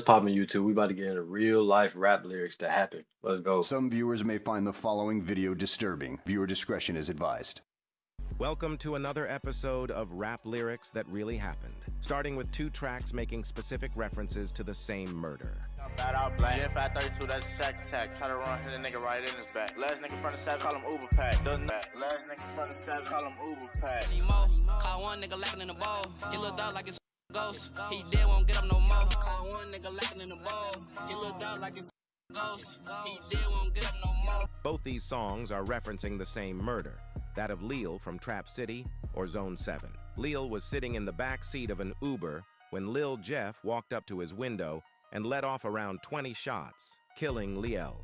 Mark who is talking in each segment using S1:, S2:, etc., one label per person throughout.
S1: poppin' YouTube? We about to get into real life rap lyrics that happen. Let's go.
S2: Some viewers may find the following video disturbing. Viewer discretion is advised.
S3: Welcome to another episode of Rap Lyrics That Really Happened, starting with two tracks making specific references to the same murder.
S4: Bad out black. Gen 532, that's Shack Attack. Try to run, hit a nigga right in his back. Last nigga front of 7, call him Uber Pack. Doesn't that? Last nigga front of 7, call him Uber Pack.
S5: Call one nigga lacking in the ball. He looked out like it's ghost. He dead, won't get up no more. Call one nigga lacking in the ball. He looked out like it's ghost. He dead, won't get up no more.
S3: Both these songs are referencing the same murder, that of Lil from Trap City or Zone 7. Lil was sitting in the back seat of an Uber when Lil Jeff walked up to his window and let off around 20 shots, killing Liel.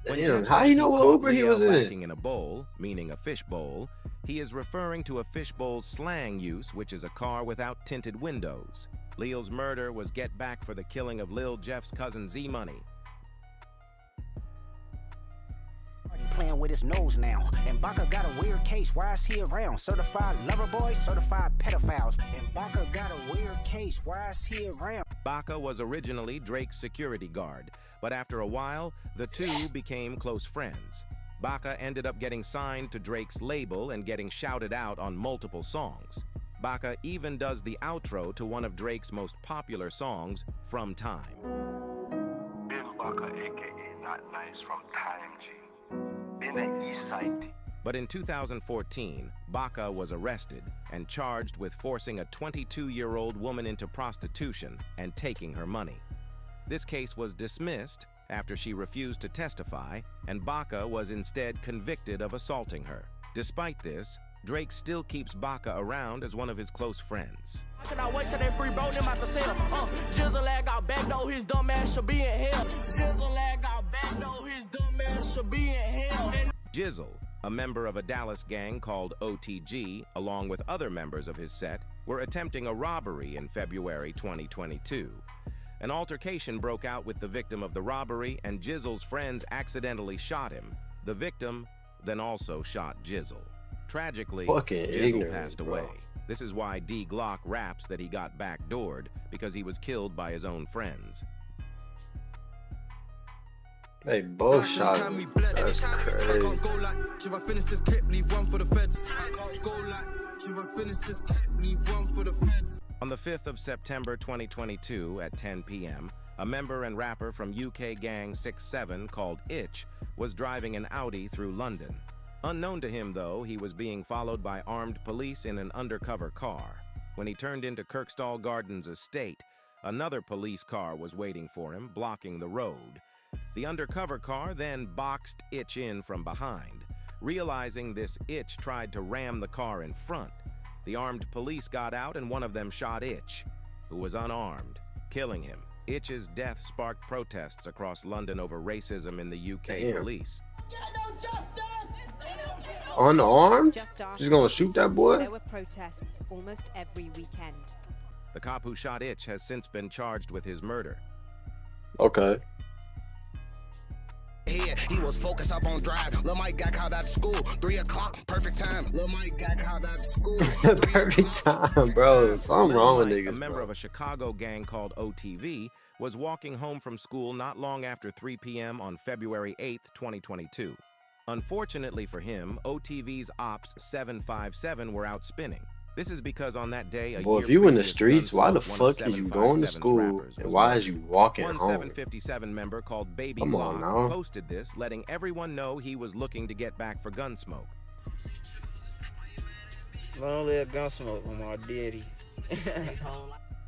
S3: When
S1: Damn,
S3: Jeff
S1: how
S3: says
S1: you know
S3: he
S1: what
S3: caught
S1: Uber he
S3: Liel
S1: was in?
S3: lacking in a bowl, meaning a fish bowl, he is referring to a fishbowl's slang use, which is a car without tinted windows. Liel's murder was get back for the killing of Lil Jeff's cousin Z-Money.
S6: Playing with his nose now. And Baka got a weird case. Why is he around? Certified lover boys, certified pedophiles. And Baka got a weird case. Why is he around?
S3: Baka was originally Drake's security guard, but after a while, the two became close friends. Baka ended up getting signed to Drake's label and getting shouted out on multiple songs. Baka even does the outro to one of Drake's most popular songs, From Time.
S7: Bill Baka, aka Not Nice from Time G. Been an East Side.
S3: But in 2014, Baka was arrested and charged with forcing a 22-year-old woman into prostitution and taking her money. This case was dismissed after she refused to testify, and Baka was instead convicted of assaulting her. Despite this, Drake still keeps Baka around as one of his close friends.
S5: Can I wait till they free bro them out the cell? Jizzle lag got back though, his dumb ass should be in hell. Jizzle lag got back though, his dumb ass should be in hell.
S3: Jizzle, a member of a Dallas gang called OTG, along with other members of his set, were attempting a robbery in February 2022. An altercation broke out with the victim of the robbery, and Jizzle's friends accidentally shot him. The victim then also shot Jizzle. Tragically,
S1: Fucking
S3: Jizzle
S1: ignorant,
S3: passed
S1: bro.
S3: away. This is why D Glock raps that he got backdoored, because he was killed by his own friends.
S1: They both shot him. That's crazy.
S8: If I finish this clip, leave one for the feds. Go like, if I finish this clip, leave one for the feds.
S3: On the 5th of September 2022 at 10 p.m., a member and rapper from UK gang 6-7 called Itch was driving an Audi through London. Unknown to him, though, he was being followed by armed police in an undercover car. When he turned into Kirkstall Gardens estate, another police car was waiting for him, blocking the road. The undercover car then boxed Itch in from behind. Realizing this, Itch tried to ram the car in front. The armed police got out and one of them shot Itch, who was unarmed, killing him. Itch's death sparked protests across London over racism in the UK
S1: Damn.
S3: police.
S1: Unarmed?
S9: Just after
S1: She's gonna shoot that boy?
S9: there were protests almost every weekend.
S3: The cop who shot Itch has since been charged with his murder.
S1: Okay.
S8: He was focused up on drive. Lil Mike got called out of school. 3 o'clock, perfect time. Lil Mike got called out of school.
S1: Perfect time, bro. Something wrong with
S3: Mike,
S1: niggas,
S3: a member
S1: bro.
S3: of a Chicago gang called OTV, was walking home from school not long after 3 p.m. on February 8, 2022. Unfortunately for him, OTV's Ops 757 were out spinning. This is because on that day, a
S1: Boy,
S3: year
S1: if you in the
S3: previous,
S1: streets, why the
S3: Gunsmoke, one of
S1: fuck are you going to
S3: 757's
S1: school
S3: rappers,
S1: and
S3: was
S1: why
S3: murdered.
S1: is you walking
S3: One
S1: home?
S3: 757 member called Baby
S1: Come on
S3: Glock
S1: now.
S3: posted this, letting everyone know he was looking to get back for Gunsmoke.
S10: Long live Gunsmoke on my daddy.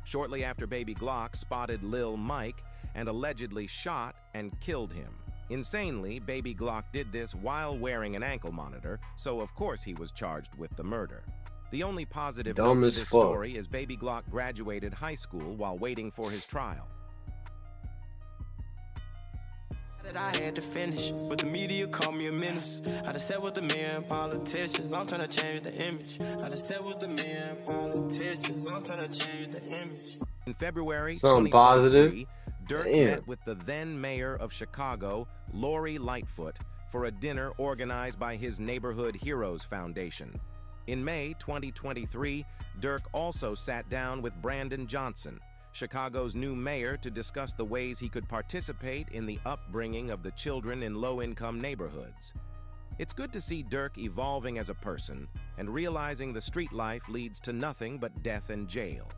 S3: Shortly after Baby Glock spotted Lil Mike and allegedly shot and killed him. Insanely, Baby Glock did this while wearing an ankle monitor, so of course he was charged with the murder. The only positive
S1: Dumb
S3: note to
S1: as
S3: this
S1: fuck.
S3: story is Baby Glock graduated high school while waiting for his trial.
S4: That I had to finish, but the media called me a menace. I done sat with the men, politicians, I'm trying to change the image. I done sat with the men, politicians, I'm trying to change the image.
S3: In February
S1: Something
S3: 2023, Dirk
S1: Damn.
S3: met with the then mayor of Chicago, Lori Lightfoot, for a dinner organized by his Neighborhood Heroes Foundation. In May 2023, Dirk also sat down with Brandon Johnson, Chicago's new mayor, to discuss the ways he could participate in the upbringing of the children in low-income neighborhoods. It's good to see Dirk evolving as a person and realizing the street life leads to nothing but death and jail.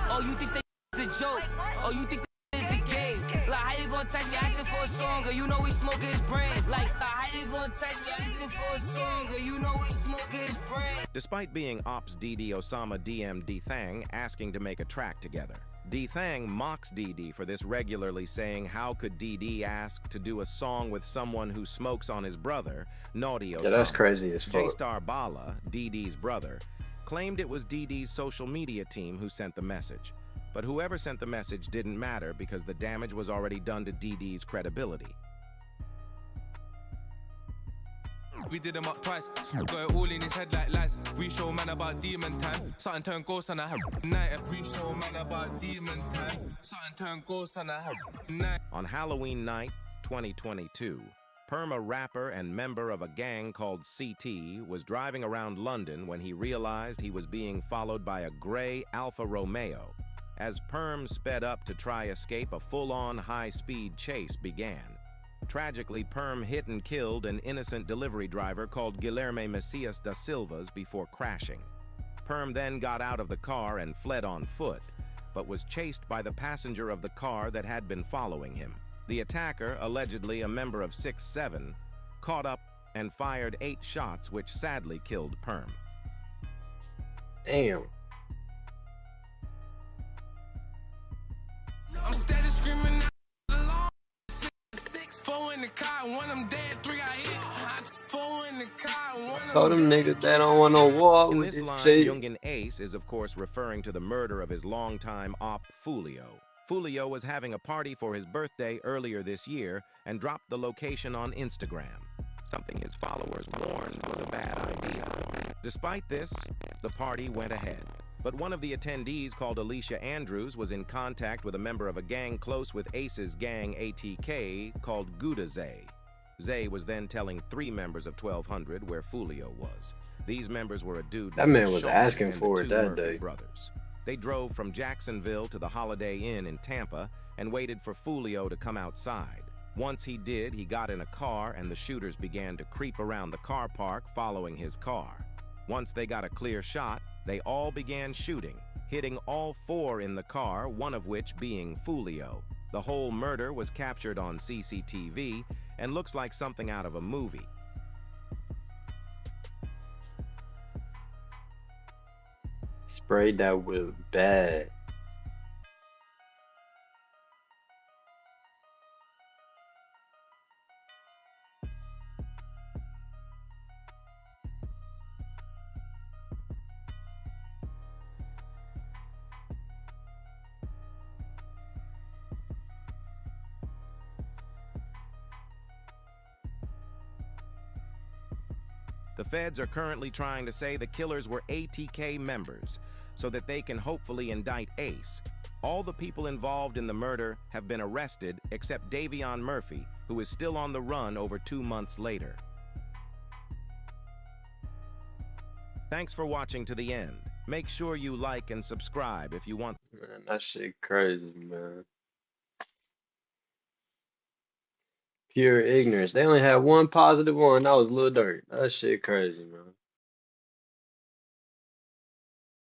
S11: Oh, you think that is a joke? Oh, you think that is a game? Like, how you gonna text me asking for a song, or you know we smoking his brain? Like, how you gonna text me asking for a song, or you know we smoking his brain?
S3: Despite being Ops DD Osama DM D Thang asking to make a track together, D Thang mocks DD for this, regularly saying how could DD ask to do a song with someone who smokes on his brother, Naughty Osama.
S1: Yeah, that's crazy as fuck.
S3: J-Star Bala, DD's brother, claimed it was DD's social media team who sent the message. But whoever sent the message didn't matter because the damage was already done to DD's credibility.
S12: We did them up twice, got it all in his head like lies. We show man about demon time, something turn ghost and I have night. We show man about demon time, something turn ghost and I have night.
S3: On Halloween night 2022, Perm, a rapper and member of a gang called CT, was driving around London when he realized he was being followed by a gray Alfa Romeo. As Perm sped up to try escape, a full-on high-speed chase began. Tragically, Perm hit and killed an innocent delivery driver called Guilherme Messias da Silvas before crashing. Perm then got out of the car and fled on foot, but was chased by the passenger of the car that had been following him. The attacker, allegedly a member of 6-7, caught up and fired 8 shots, which sadly killed Perm.
S1: Damn.
S12: I'm steady screaming out the 6, 4 in the car, one of them dead, 3 got hit. 4 in the car, one of
S1: Told them niggas they don't want no war with
S3: this
S1: this
S3: line,
S1: shit.
S3: Youngin Ace is of course referring to the murder of his longtime op, Fulio. Fulio was having a party for his birthday earlier this year and dropped the location on Instagram, something his followers warned was a bad idea. Despite this, the party went ahead. But one of the attendees, called Alicia Andrews, was in contact with a member of a gang close with Ace's gang ATK called Gouda Zay. Zay was then telling 3 members of 1200 where Fulio was. These members were a dude
S1: That man was
S3: Sean
S1: asking
S3: and
S1: for
S3: the
S1: it
S3: 2
S1: that
S3: Murphy
S1: day.
S3: brothers. They drove from Jacksonville to the Holiday Inn in Tampa and waited for Fulio to come outside. Once he did, he got in a car and the shooters began to creep around the car park following his car. Once they got a clear shot, they all began shooting, hitting all 4 in the car, one of which being Fulio. The whole murder was captured on CCTV and looks like something out of a movie.
S1: Sprayed that with bad.
S3: The feds are currently trying to say the killers were ATK members so that they can hopefully indict Ace. All the people involved in the murder have been arrested except Davion Murphy, who is still on the run over 2 months later. Thanks for watching to the end. Make sure you like and subscribe if you want.
S1: Man, that shit crazy, man. Pure ignorance. They only had one positive one. That was Lil Durk. That shit crazy, man.